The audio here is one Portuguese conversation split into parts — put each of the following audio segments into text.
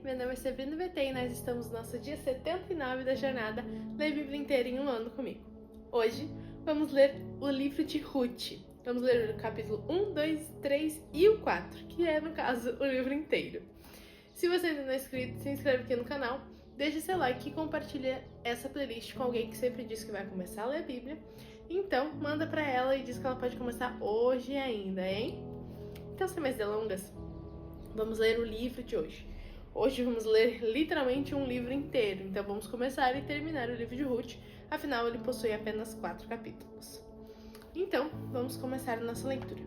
meu nome é Sabrina VT e nós estamos no nosso dia 79 da jornada Lê a Bíblia inteira em um ano comigo. Hoje vamos ler o livro de Ruth. Vamos ler o capítulo 1, 2, 3 e o 4, que é, no caso, o livro inteiro. Se você ainda não é inscrito, se inscreve aqui no canal, deixa seu like e compartilha essa playlist com alguém que sempre diz que vai começar a ler a Bíblia. Então, manda pra ela e diz que ela pode começar hoje ainda, hein? Então, sem mais delongas, vamos ler o livro de hoje. Hoje vamos ler literalmente um livro inteiro, então vamos começar e terminar o livro de Ruth, afinal ele possui apenas 4 capítulos. Então, vamos começar a nossa leitura.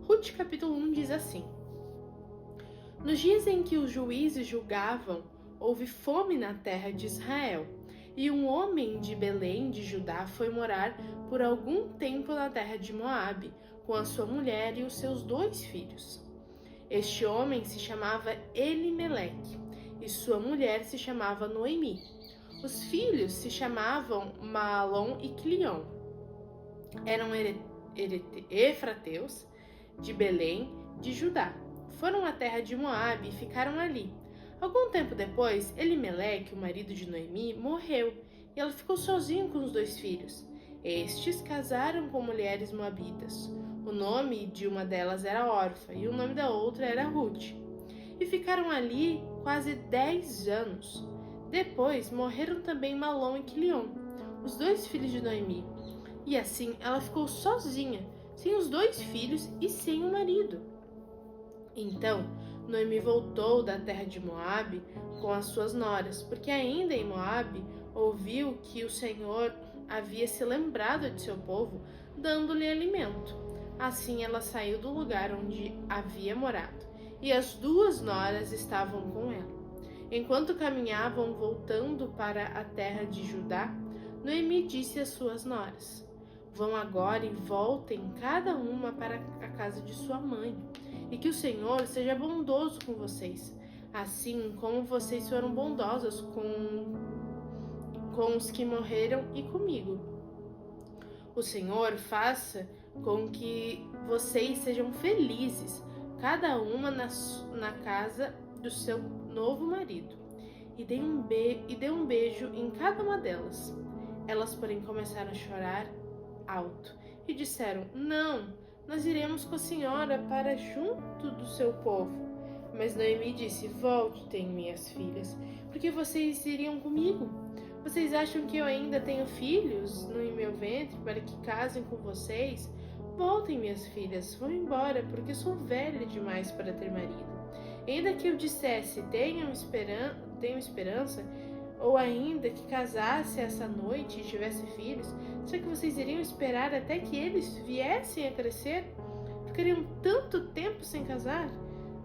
Ruth capítulo 1 diz assim: Nos dias em que os juízes julgavam, houve fome na terra de Israel, e um homem de Belém de Judá foi morar por algum tempo na terra de Moabe, com a sua mulher e os seus 2 filhos. Este homem se chamava Elimeleque, e sua mulher se chamava Noemi. Os filhos se chamavam Maalon e Quilion. Eram efrateus de Belém de Judá. Foram à terra de Moabe e ficaram ali. Algum tempo depois, Elimeleque, o marido de Noemi, morreu, e ela ficou sozinha com os 2 filhos. Estes casaram com mulheres moabitas. O nome de uma delas era Orfa e o nome da outra era Ruth. E ficaram ali quase 10 anos. Depois morreram também Malom e Quilion, os 2 filhos de Noemi. E assim ela ficou sozinha, sem os 2 filhos e sem o marido. Então Noemi voltou da terra de Moabe com as suas noras, porque ainda em Moabe ouviu que o Senhor havia se lembrado de seu povo, dando-lhe alimento. Assim ela saiu do lugar onde havia morado, e as 2 noras estavam com ela. Enquanto caminhavam voltando para a terra de Judá, Noemi disse às suas noras: Vão agora e voltem cada uma para a casa de sua mãe, e que o Senhor seja bondoso com vocês, assim como vocês foram bondosas com os que morreram e comigo. O Senhor faça com que vocês sejam felizes, cada uma na casa do seu novo marido, e dê um beijo em cada uma delas. Elas, porém, começaram a chorar alto e disseram: Não, nós iremos com a senhora para junto do seu povo. Mas Noemi disse: Voltem, minhas filhas, porque vocês iriam comigo. Vocês acham que eu ainda tenho filhos no meu ventre para que casem com vocês? Voltem, minhas filhas, vão embora, porque sou velha demais para ter marido. Ainda que eu dissesse, tenho esperança, ou ainda que casasse essa noite e tivesse filhos, será que vocês iriam esperar até que eles viessem a crescer? Ficariam tanto tempo sem casar?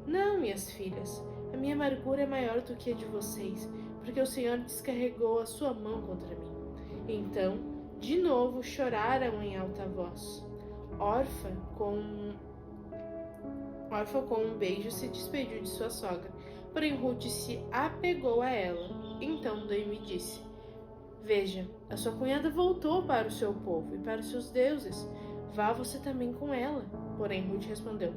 Não, minhas filhas, a minha amargura é maior do que a de vocês, porque o Senhor descarregou a sua mão contra mim. Então, de novo, choraram em alta voz. Orfa, com um beijo, se despediu de sua sogra, porém Ruth se apegou a ela. Então Noemi disse: Veja, a sua cunhada voltou para o seu povo e para os seus deuses. Vá você também com ela. Porém Ruth respondeu: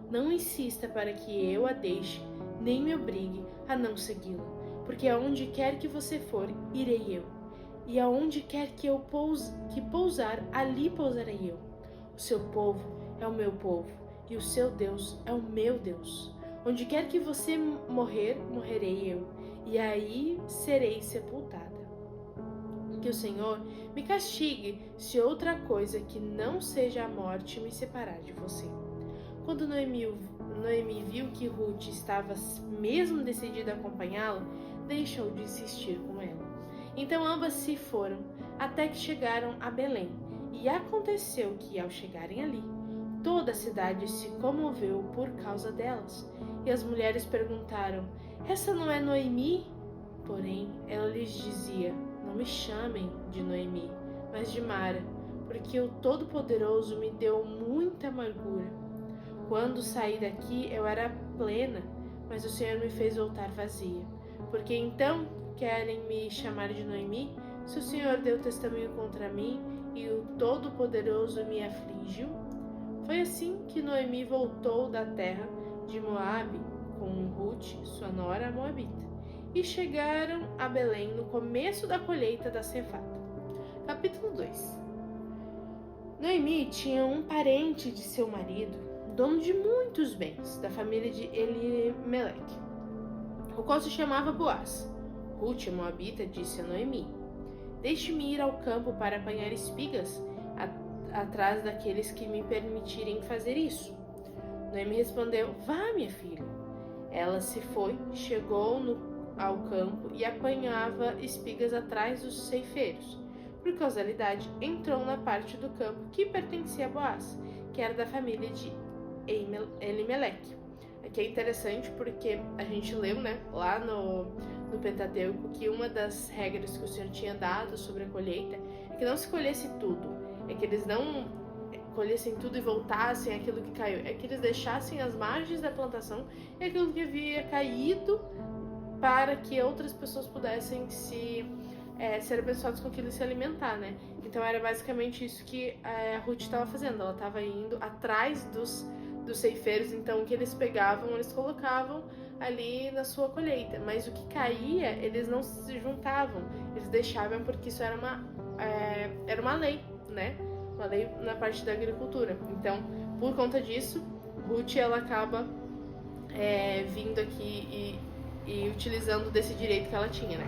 Não insista para que eu a deixe, nem me obrigue a não segui-la, porque aonde quer que você for, irei eu. E aonde quer que pousar, ali pousarei eu. O seu povo é o meu povo, e o seu Deus é o meu Deus. Onde quer que você morrer, morrerei eu, e aí serei sepultada. Que o Senhor me castigue se outra coisa que não seja a morte me separar de você. Quando Noemi viu que Ruth estava mesmo decidida a acompanhá-la, deixou de insistir com ela. Então ambas se foram, até que chegaram a Belém. E aconteceu que, ao chegarem ali, toda a cidade se comoveu por causa delas. E as mulheres perguntaram: Essa não é Noemi? Porém, ela lhes dizia: Não me chamem de Noemi, mas de Mara, porque o Todo-Poderoso me deu muita amargura. Quando saí daqui, eu era plena, mas o Senhor me fez voltar vazia. Porque então querem me chamar de Noemi, se o Senhor deu testemunho contra mim e o Todo-Poderoso me afligiu? Foi assim que Noemi voltou da terra de Moabe com Ruth, sua nora moabita. e chegaram a Belém no começo da colheita da cevada. Capítulo 2. Noemi tinha um parente de seu marido, dono de muitos bens, da família de Elimeleque, o qual se chamava Boaz. Ruth, a moabita, disse a Noemi: Deixe-me ir ao campo para apanhar espigas atrás daqueles que me permitirem fazer isso. Noemi respondeu: Vá, minha filha. Ela se foi, chegou ao campo e apanhava espigas atrás dos ceifeiros. Por causalidade, entrou na parte do campo que pertencia a Boaz, que era da família de Elimeleque. Aqui é interessante porque a gente leu, lá no Pentateuco, que uma das regras que o Senhor tinha dado sobre a colheita é que não se colhesse tudo, é que eles não colhessem tudo e voltassem aquilo que caiu, é que eles deixassem as margens da plantação e aquilo que havia caído para que outras pessoas pudessem ser abençoados com aquilo e se alimentar, Então era basicamente isso que a Ruth estava fazendo, ela estava indo atrás dos ceifeiros, então o que eles pegavam, eles colocavam ali na sua colheita, mas o que caía, eles não se juntavam, eles deixavam porque isso era uma lei, Uma lei na parte da agricultura. Então, por conta disso, Ruth, ela acaba vindo aqui e utilizando desse direito que ela tinha,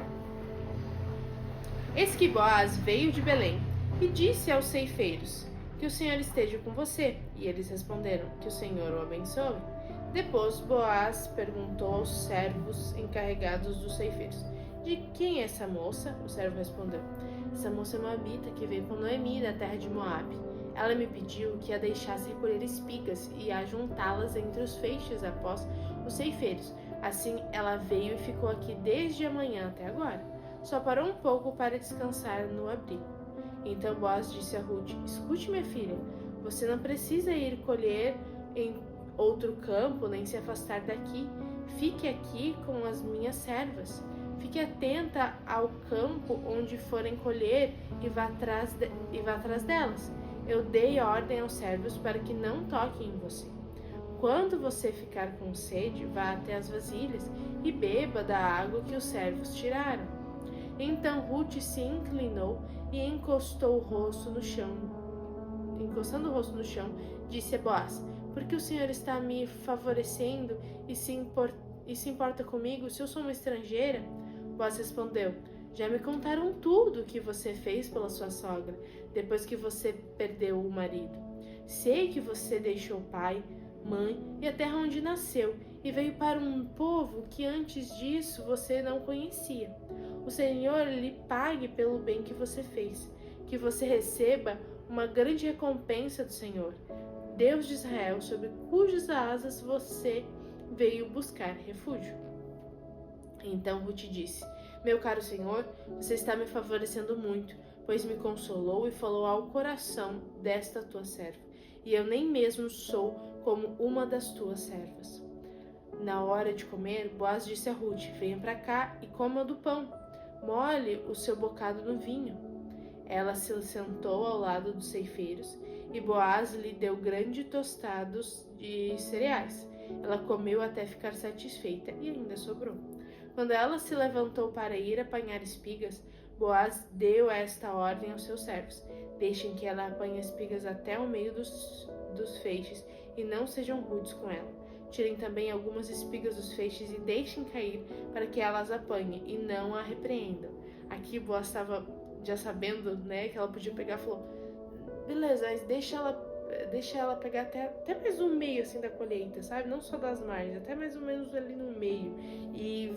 Eis que Boaz veio de Belém e disse aos ceifeiros: Que o Senhor esteja com você. E eles responderam: Que o Senhor o abençoe. Depois Boaz perguntou aos servos encarregados dos ceifeiros: De quem é essa moça? O servo respondeu: Essa moça é moabita que veio com Noemi da terra de Moabe. Ela me pediu que a deixasse recolher espigas e ajuntá-las entre os feixes após os ceifeiros. Assim ela veio e ficou aqui desde a manhã até agora. Só parou um pouco para descansar no abrigo. Então Boaz disse a Ruth: Escute, minha filha, você não precisa ir colher em outro campo, nem se afastar daqui. Fique aqui com as minhas servas. Fique atenta ao campo onde forem colher e vá atrás delas. Eu dei ordem aos servos para que não toquem em você. Quando você ficar com sede, vá até as vasilhas e beba da água que os servos tiraram. Então Ruth se inclinou e encostando o rosto no chão, disse a Boaz: Por que o Senhor está me favorecendo e se importa comigo se eu sou uma estrangeira? Boaz respondeu: Já me contaram tudo o que você fez pela sua sogra, depois que você perdeu o marido. Sei que você deixou pai, mãe e a terra onde nasceu e veio para um povo que antes disso você não conhecia. O Senhor lhe pague pelo bem que você fez, que você receba uma grande recompensa do Senhor, Deus de Israel, sob cujas asas você veio buscar refúgio. Então Ruth disse: Meu caro Senhor, você está me favorecendo muito, pois me consolou e falou ao coração desta tua serva, e eu nem mesmo sou como uma das tuas servas. Na hora de comer, Boaz disse a Ruth: Venha para cá e coma do pão. Molhe o seu bocado no vinho. Ela se sentou ao lado dos ceifeiros e Boaz lhe deu grandes tostados de cereais. Ela comeu até ficar satisfeita e ainda sobrou. Quando ela se levantou para ir apanhar espigas, Boaz deu esta ordem aos seus servos: Deixem que ela apanhe espigas até o meio dos feixes e não sejam rudes com ela. Tirem também algumas espigas dos feixes e deixem cair para que ela as apanhe e não a repreendam. Aqui Boaz estava já sabendo, que ela podia pegar, falou: beleza, mas deixa ela pegar até mais no meio assim da colheita, sabe? Não só das margens, até mais ou menos ali no meio. E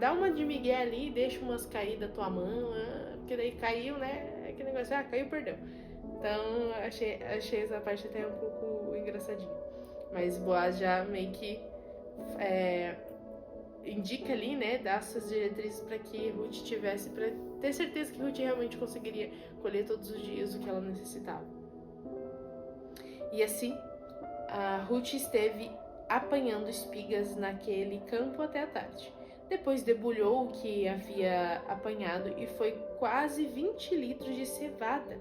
dá uma de migué ali, deixa umas cair da tua mão, porque daí caiu, aquele negócio, caiu, perdeu. Então achei essa parte até um pouco engraçadinha. Mas Boaz já meio que indica ali, dá suas diretrizes para que Ruth tivesse, para ter certeza que Ruth realmente conseguiria colher todos os dias o que ela necessitava. E assim, a Ruth esteve apanhando espigas naquele campo até a tarde. Depois debulhou o que havia apanhado e foi quase 20 litros de cevada.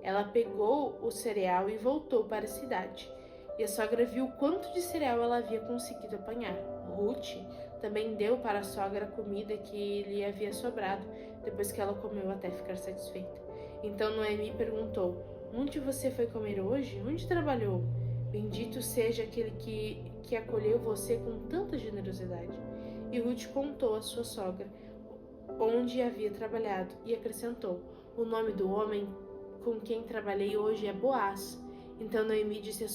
Ela pegou o cereal e voltou para a cidade. E a sogra viu quanto de cereal ela havia conseguido apanhar. Ruth Também deu para a sogra a comida que lhe havia sobrado, depois que ela comeu até ficar satisfeita. Então Noemi perguntou: onde você foi comer hoje? Onde trabalhou? Bendito seja aquele que acolheu você com tanta generosidade. E Ruth contou à sua sogra onde havia trabalhado e acrescentou: o nome do homem com quem trabalhei hoje é Boaz. Então Noemi disse à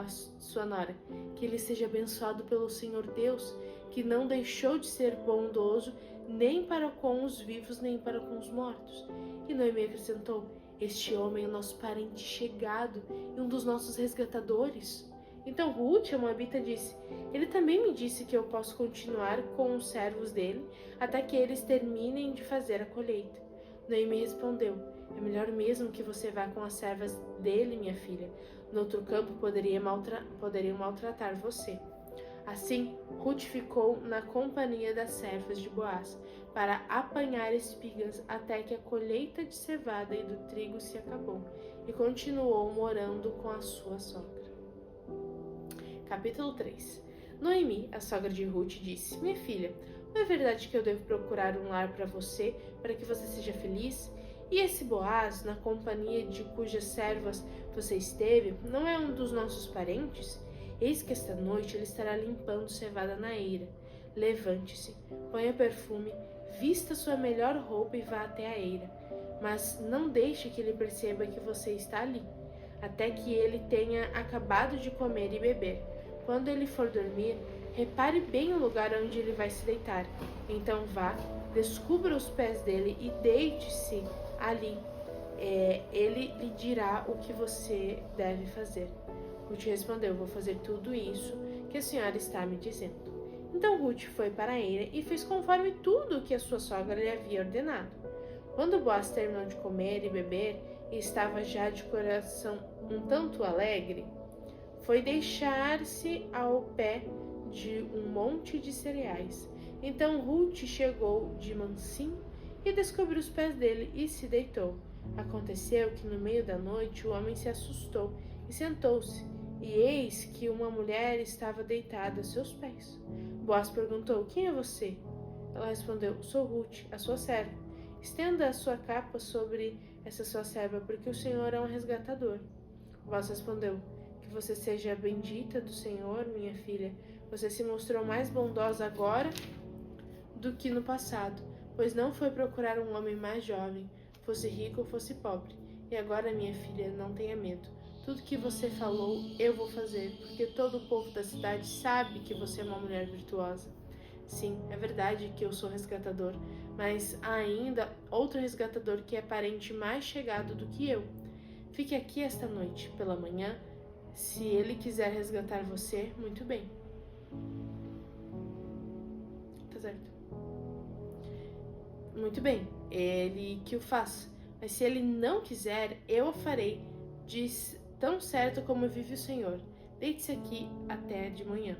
sua nora: que ele seja abençoado pelo Senhor Deus, que não deixou de ser bondoso nem para com os vivos nem para com os mortos. E Noemi acrescentou: este homem é nosso parente chegado e um dos nossos resgatadores. Então Ruth, a moabita, disse: ele também me disse que eu posso continuar com os servos dele até que eles terminem de fazer a colheita. Noemi respondeu: é melhor mesmo que você vá com as servas dele, minha filha. No outro campo poderiam maltratar você. Assim, Ruth ficou na companhia das servas de Boaz para apanhar espigas até que a colheita de cevada e do trigo se acabou, e continuou morando com a sua sogra. Capítulo 3. Noemi, a sogra de Ruth, disse: minha filha, não é verdade que eu devo procurar um lar para você, para que você seja feliz? E esse Boaz, na companhia de cujas servas você esteve, não é um dos nossos parentes? Eis que esta noite ele estará limpando cevada na eira. Levante-se, ponha perfume, vista sua melhor roupa e vá até a eira. Mas não deixe que ele perceba que você está ali, até que ele tenha acabado de comer e beber. Quando ele for dormir, repare bem o lugar onde ele vai se deitar. Então vá, descubra os pés dele e deite-se ali. Ele lhe dirá o que você deve fazer. Ruth respondeu: vou fazer tudo isso que a senhora está me dizendo. Então Ruth foi para a eira e fez conforme tudo o que a sua sogra lhe havia ordenado. Quando Boaz terminou de comer e beber e estava já de coração um tanto alegre, foi deitar-se ao pé de um monte de cereais. Então Ruth chegou de mansinho e descobriu os pés dele e se deitou. Aconteceu que no meio da noite o homem se assustou e sentou-se, e eis que uma mulher estava deitada a seus pés. Boaz perguntou: quem é você? Ela respondeu: sou Ruth, a sua serva. Estenda a sua capa sobre essa sua serva, porque o Senhor é um resgatador. Boaz respondeu: que você seja bendita do Senhor, minha filha. Você se mostrou mais bondosa agora do que no passado, pois não foi procurar um homem mais jovem, fosse rico ou fosse pobre. E agora, minha filha, não tenha medo. Tudo que você falou, eu vou fazer, porque todo o povo da cidade sabe que você é uma mulher virtuosa. Sim, é verdade que eu sou resgatador, mas há ainda outro resgatador que é parente mais chegado do que eu. Fique aqui esta noite. Pela manhã, se ele quiser resgatar você, muito bem. Tá certo. Muito bem, ele que o faça. Mas se ele não quiser, eu o farei, diz tão certo como vive o Senhor. Deite-se aqui até de manhã.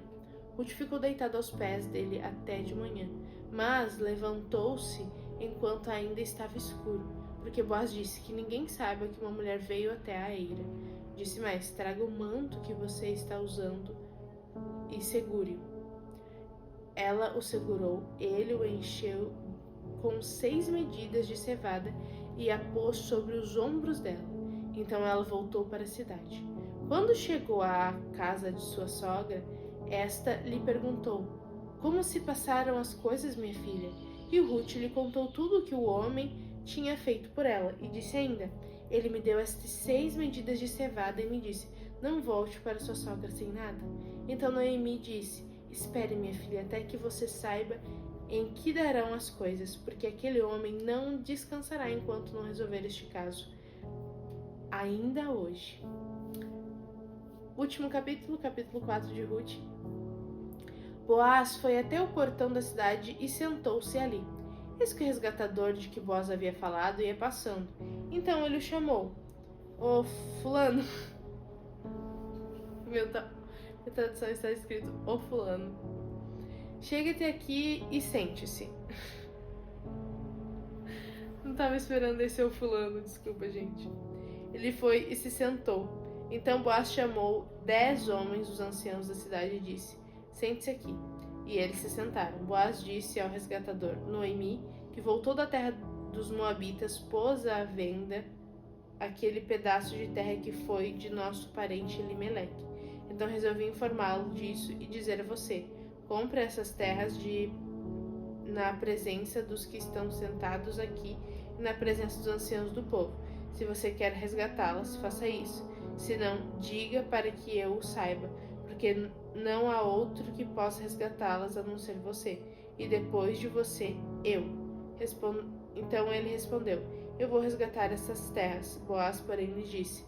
Ruth ficou deitada aos pés dele até de manhã, mas levantou-se enquanto ainda estava escuro, porque Boaz disse: que ninguém saiba que uma mulher veio até a eira. Disse mais: traga o manto que você está usando e segure-o. Ela o segurou, ele o encheu com 6 medidas de cevada e a pôs sobre os ombros dela. Então ela voltou para a cidade. Quando chegou à casa de sua sogra, esta lhe perguntou: como se passaram as coisas, minha filha? E Ruth lhe contou tudo o que o homem tinha feito por ela, e disse ainda: ele me deu estas 6 medidas de cevada e me disse: não volte para sua sogra sem nada. Então Noemi disse: espere, minha filha, até que você saiba em que darão as coisas, porque aquele homem não descansará enquanto não resolver este caso, ainda hoje. Último capítulo, capítulo 4 de Ruth. Boaz foi até o portão da cidade e sentou-se ali. Eis que o resgatador de que Boaz havia falado ia passando. Então ele o chamou: ô fulano. Minha tradução está escrito: ô fulano, chega-te aqui e sente-se. Não estava esperando esse ô fulano, desculpa, gente. Ele foi e se sentou. Então Boaz chamou 10 homens, os anciãos da cidade, e disse: sente-se aqui. E eles se sentaram. Boaz disse ao resgatador: Noemi, que voltou da terra dos Moabitas, pôs à venda aquele pedaço de terra que foi de nosso parente Elimeleque. Então resolvi informá-lo disso e dizer a você: compre essas terras na presença dos que estão sentados aqui e na presença dos anciãos do povo. Se você quer resgatá-las, faça isso. Se não, diga para que eu o saiba, porque não há outro que possa resgatá-las a não ser você. E depois de você, eu. Então ele respondeu: eu vou resgatar essas terras. Boaz, porém, lhe disse: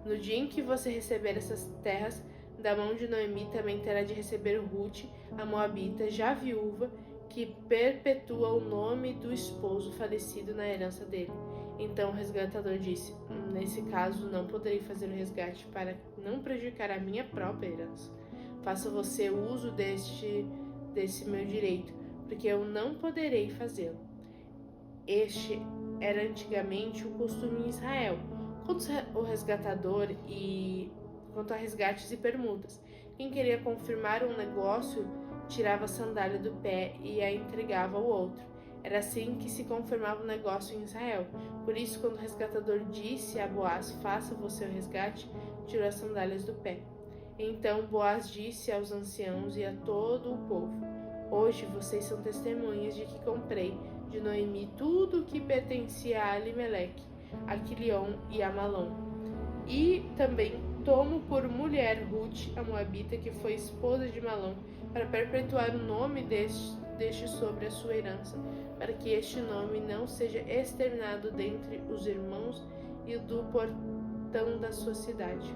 no dia em que você receber essas terras, da mão de Noemi também terá de receber Rute, a Moabita, já viúva, que perpetua o nome do esposo falecido na herança dele. Então o resgatador disse: nesse caso não poderei fazer o resgate para não prejudicar a minha própria herança. Faça você uso desse meu direito, porque eu não poderei fazê-lo. Este era antigamente o costume em Israel, quanto a resgates e permutas. Quem queria confirmar um negócio tirava a sandália do pé e a entregava ao outro. Era assim que se confirmava o negócio em Israel. Por isso, quando o resgatador disse a Boaz: faça você o resgate, tirou as sandálias do pé. Então Boaz disse aos anciãos e a todo o povo: hoje vocês são testemunhas de que comprei de Noemi tudo o que pertencia a Elimeleque, a Quilion e a Malom. E também tomo por mulher Rute, a Moabita, que foi esposa de Malom, para perpetuar o nome deste sobre a sua herança, para que este nome não seja exterminado dentre os irmãos e do portão da sua cidade.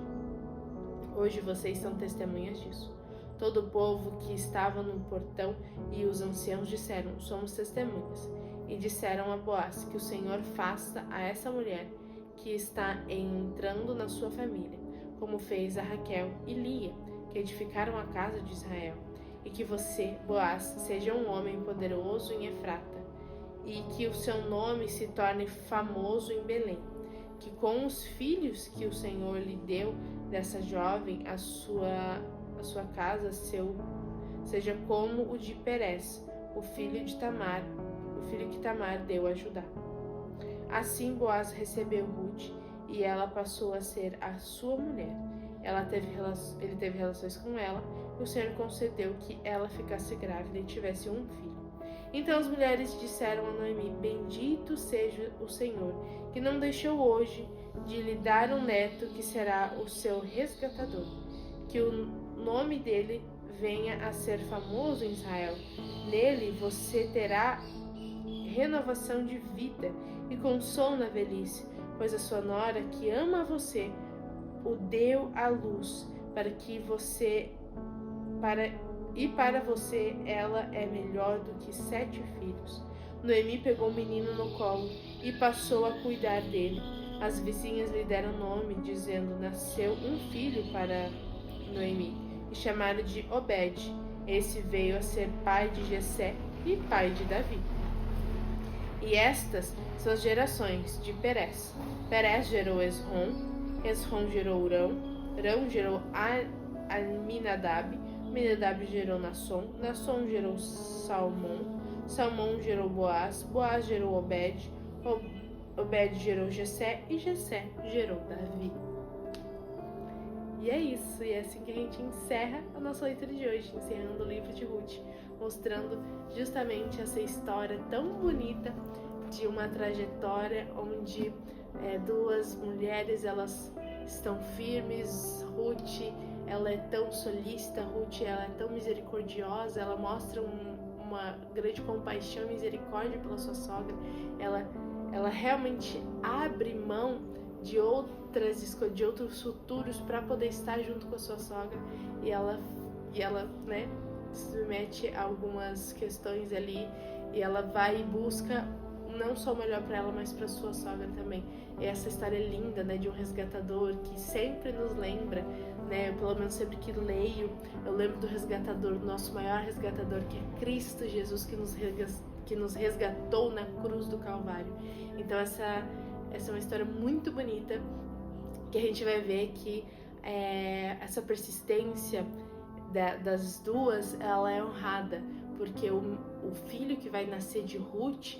Hoje vocês são testemunhas disso. Todo o povo que estava no portão e os anciãos disseram: somos testemunhas. E disseram a Boaz: que o Senhor faça a essa mulher que está entrando na sua família, como fez a Raquel e Lia, que edificaram a casa de Israel. E que você, Boaz, seja um homem poderoso em Efrata, e que o seu nome se torne famoso em Belém. Que com os filhos que o Senhor lhe deu dessa jovem, a sua casa seja como o de Perez, o filho que Tamar deu a Judá. Assim Boaz recebeu Rute, e ela passou a ser a sua mulher. Ele teve relações com ela, e o Senhor concedeu que ela ficasse grávida e tivesse um filho. Então as mulheres disseram a Noemi: bendito seja o Senhor, que não deixou hoje de lhe dar um neto que será o seu resgatador. Que o nome dele venha a ser famoso em Israel. Nele você terá renovação de vida e consolo na velhice, pois a sua nora, que ama a você, o deu à luz, para você ela é melhor do que 7 filhos. Noemi pegou o menino no colo e passou a cuidar dele. As vizinhas lhe deram nome, dizendo: nasceu um filho para Noemi, e chamaram de Obed. Esse veio a ser pai de Jessé e pai de Davi. E estas são as gerações de Perez. Perez gerou Esrom, Esrom gerou Rão, Rão gerou Aminadab, Aminadab gerou Nasson, Nasson gerou Salmão, Salmão gerou Boaz, Boaz gerou Obed, Obed gerou Jessé e Jessé gerou Davi. E é isso, e é assim que a gente encerra a nossa leitura de hoje, encerrando o livro de Ruth, mostrando justamente essa história tão bonita de uma trajetória onde duas mulheres, elas estão firmes. Ruth, ela é tão solícita, Ruth, ela é tão misericordiosa, ela mostra uma grande compaixão e misericórdia pela sua sogra, ela realmente abre mão de outros futuros para poder estar junto com a sua sogra, e ela né, se submete a algumas questões ali, e ela vai e busca não só o melhor para ela, mas para sua sogra também. E essa história é linda, né, de um resgatador que sempre nos lembra, né, pelo menos sempre que leio, eu lembro do resgatador, do nosso maior resgatador, que é Cristo Jesus, que nos resgatou na cruz do Calvário. Então essa é uma história muito bonita, que a gente vai ver que essa persistência das duas, ela é honrada, porque o filho que vai nascer de Ruth,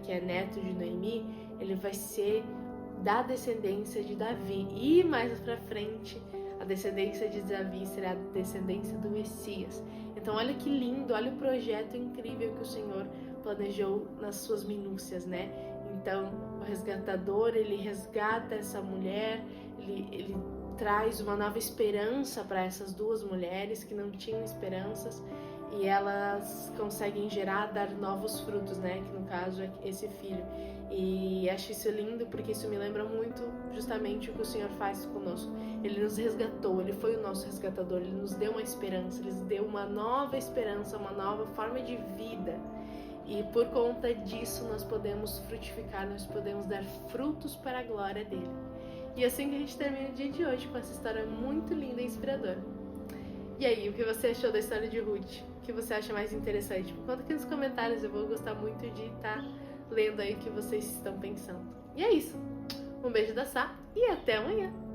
que é neto de Noemi, ele vai ser da descendência de Davi. E mais pra frente, a descendência de Davi será a descendência do Messias. Então olha que lindo, olha o projeto incrível que o Senhor planejou nas suas minúcias, né? Então o resgatador, ele resgata essa mulher, ele traz uma nova esperança para essas duas mulheres que não tinham esperanças, e elas conseguem dar novos frutos, né? Que no caso é esse filho. E acho isso lindo, porque isso me lembra muito justamente o que o Senhor faz conosco. Ele nos resgatou, Ele foi o nosso resgatador, Ele nos deu uma esperança, Ele nos deu uma nova esperança, uma nova forma de vida. E por conta disso nós podemos frutificar, nós podemos dar frutos para a glória dEle. E assim que a gente termina o dia de hoje com essa história muito linda e inspiradora. E aí, o que você achou da história de Ruth? O que você acha mais interessante? Me conta aqui nos comentários, eu vou gostar muito de estar lendo aí o que vocês estão pensando. E é isso. Um beijo da Sá e até amanhã!